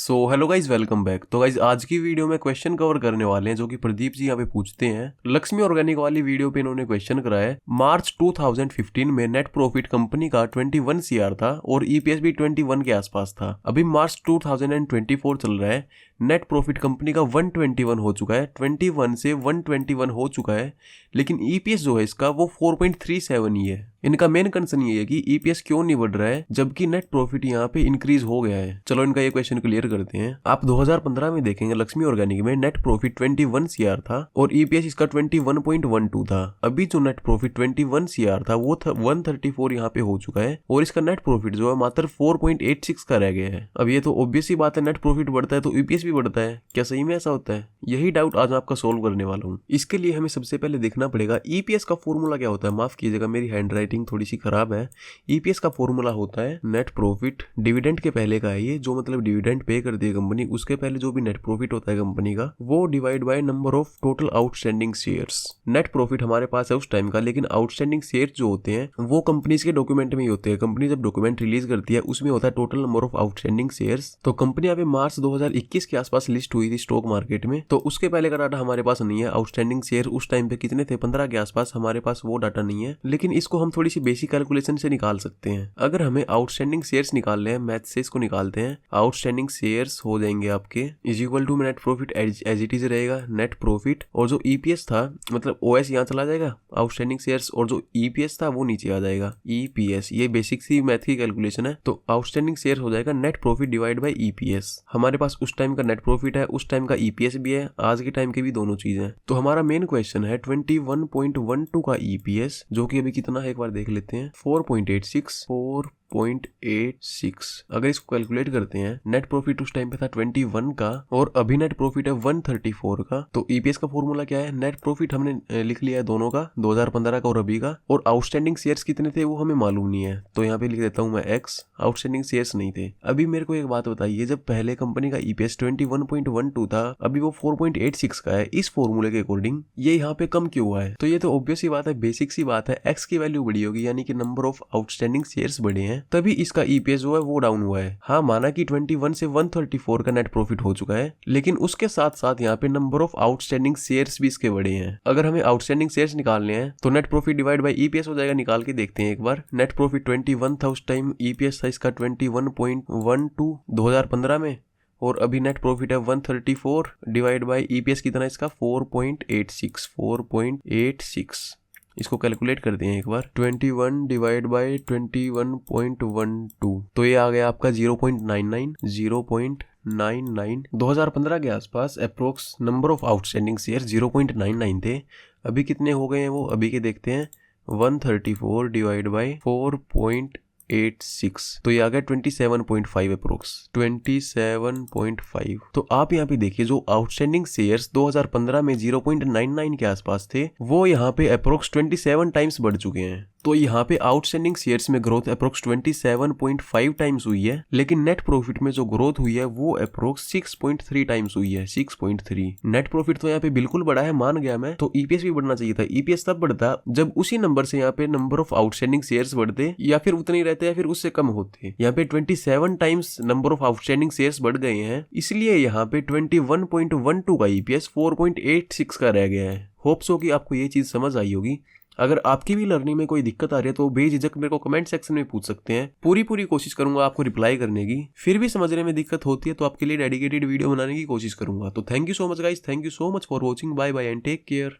So hello guys, welcome back. तो guys आज की वीडियो में क्वेश्चन कवर करने वाले हैं जो कि प्रदीप जी यहाँ पे पूछते हैं। लक्ष्मी ऑर्गेनिक वाली वीडियो पे इन्होंने क्वेश्चन करा है। मार्च 2015 में नेट प्रॉफिट कंपनी का 21 सीआर था और ईपीएस भी 21 के आसपास था। अभी मार्च 2024 चल रहा है, नेट प्रॉफिट कंपनी का 121 हो चुका है, 21 से 121 हो चुका है, लेकिन ईपीएस जो है इसका वो 4.37 ही है। इनका मेन कंसर्न ये है कि ईपीएस क्यों नहीं बढ़ रहा है जबकि नेट प्रॉफिट यहाँ पे इंक्रीज हो गया है। चलो इनका ये क्वेश्चन क्लियर करते हैं। आप 2015 में देखेंगे लक्ष्मी ऑर्गेनिक में नेट प्रॉफिट 21 सीआर था और ईपीएस इसका 21.12 था। अभी जो नेट प्रॉफिट 21 सीआर था वो 134 यहाँ पे हो चुका है और इसका नेट प्रॉफिट जो है मात्र 4.86 का रह गया है। अब ये तो ऑब्वियस ही बात है, नेट प्रॉफिट बढ़ता है तो ईपीएस भी बढ़ता है। क्या सही में ऐसा होता है? यही डाउट आज मैं आपका सोल्व करने वाला हूँ। इसके लिए हमें सबसे पहले देखना पड़ेगा ईपीएस का फॉर्मूला क्या होता है। माफ कीजिएगा, मेरी हैंड राइटिंग थोड़ी सी खराब है। ईपीएस का फॉर्मूला होता है नेट प्रॉफिट, डिविडेंड के पहले का है ये, जो मतलब डिविडेंड पे करती है कंपनी, उसके पहले जो भी नेट प्रॉफिट होता है कंपनी का वो divide by number of total outstanding shares. Net profit हमारे पास है उस टाइम का, लेकिन आउटस्टैंडिंग शेयर जो होते हैं वो कंपनीज के डॉक्यूमेंट में ही होते हैं। कंपनी जब डॉक्यूमेंट रिलीज करती है उसमें होता है total number of outstanding shares. तो कंपनी अभी मार्च 2021 के आसपास लिस्ट हुई थी स्टॉक मार्केट में, तो उसके पहले का डाटा हमारे पास नहीं है। आउटस्टैंडिंग शेयर उस टाइम पे कितने थे, 15 के आसपास, हमारे पास वो डाटा नहीं है। लेकिन इसको हम थोड़ी सी बेसिक कैलकुलेशन से निकाल सकते हैं। अगर हमें आउटस्टैंडिंग शेयर्स निकालने हैं, मैथ से इसको निकालते हैं। आउटस्टैंडिंग शेयर्स हो जाएंगे आपके is equal to net profit as it is रहेगा, नेट प्रॉफिट, और जो ईपीएस था मतलब ओएस यहाँ चला जाएगा, आउटस्टैंडिंग शेयर्स, और जो ईपीएस था वो नीचे आ जाएगा, ईपीएस। ये बेसिक सी मैथ की कैलकुलेशन है। तो आउटस्टैंडिंग शेयर हो जाएगा net profit divide by EPS. हमारे पास उस टाइम का नेट प्रॉफिट है, उस टाइम का ईपीएस भी है, आज के टाइम के भी दोनों चीजें। तो हमारा मेन क्वेश्चन है 21.12 का ईपीएस, जो कि अभी कितना है एक बार देख लेते हैं, 4.86। अगर इसको कैलकुलेट करते हैं, नेट प्रॉफिट उस टाइम पे था 21 का और अभी नेट प्रॉफिट है 134 का। तो ईपीएस का फॉर्मूला क्या है, नेट प्रॉफिट हमने लिख लिया है दोनों का, 2015 का और अभी का, और आउटस्टैंडिंग शेयर्स कितने थे वो हमें मालूम नहीं है, तो यहाँ पे लिख देता हूँ मैं एक्स। आउटस्टैंडिंग शेयर्स नहीं थे। अभी मेरे को एक बात बताइए, जब पहले कंपनी का ईपीएस 21.12 था, अभी वो 4.86 का है, इस फॉर्मूले के अकॉर्डिंग ये यहाँ पे कम क्यों हुआ है? तो ये तो ऑब्वियस सी बात है, बेसिक सी बात है, एक्स की वैल्यू बड़ी होगी, यानी कि नंबर ऑफ आउटस्टैंडिंग शेयर्स बढ़े हैं, तभी इसका ईपीएस जो है वो डाउन हुआ है। हाँ, माना कि 21 से 134 का नेट प्रॉफिट हो चुका है, लेकिन उसके साथ साथ यहाँ पे नंबर ऑफ आउटस्टैंडिंग शेयर्स भी इसके बढ़े हैं। अगर हमें आउटस्टैंडिंग शेयर्स निकालने हैं तो net profit divide by EPS हो जाएगा। निकाल के देखते हैं एक बार। नेट प्रॉफिट 21 था उस टाइम, ईपीएस था इसका 21.12 2015 में, और अभी नेट प्रॉफिट है 134 डिवाइड बाय ईपीएस कितना इसका 4.86। इसको कैलकुलेट करते हैं एक बार। 21 डिवाइड बाय 21.12, तो ये आ गया आपका 0.99। 2015 के आसपास approx number of outstanding share 0.99 थे। अभी कितने हो गए हैं वो अभी के देखते हैं, 134 डिवाइड बाय 4.86, तो ये आ गया 27.5 अप्रोक्स, 27.5। तो आप यहाँ पे देखिए, जो आउटस्टैंडिंग शेयर्स 2015 में 0.99 के आसपास थे, वो यहाँ पे अप्रोक्स 27 टाइम्स बढ़ चुके हैं। तो यहाँ पे आउटस्टैंडिंग शेयर्स में ग्रोथ अप्रोक्स 27.5 टाइम्स हुई है, लेकिन नेट प्रॉफिट में जो ग्रोथ हुई है वो अप्रोक्स 6.3 टाइम्स हुई है, 6.3। नेट प्रॉफिट तो यहाँ पे बिल्कुल बढ़ा है, मान गया मैं, तो ईपीएस भी बढ़ना चाहिए था। ईपीएस तब बढ़ता जब उसी नंबर से यहाँ पे नंबर ऑफ आउटस्टैंडिंग शेयर्स बढ़ते, या फिर उतने ही रहते या फिर उससे कम होते। यहाँ पे 27 times number of outstanding shares बढ़ गए हैं, इसलिए यहाँ पे 21.12 का ईपीएस 4.86 का रह गया है। होप सो कि आपको ये चीज समझ आई होगी। अगर आपकी भी लर्निंग में कोई दिक्कत आ रही है तो बेझिझक मेरे को कमेंट सेक्शन में पूछ सकते हैं। पूरी कोशिश करूंगा आपको रिप्लाई करने की। फिर भी समझने में दिक्कत होती है तो आपके लिए डेडिकेटेड वीडियो बनाने की कोशिश करूंगा। तो thank you so much guys, thank you so much for watching, bye bye and take care.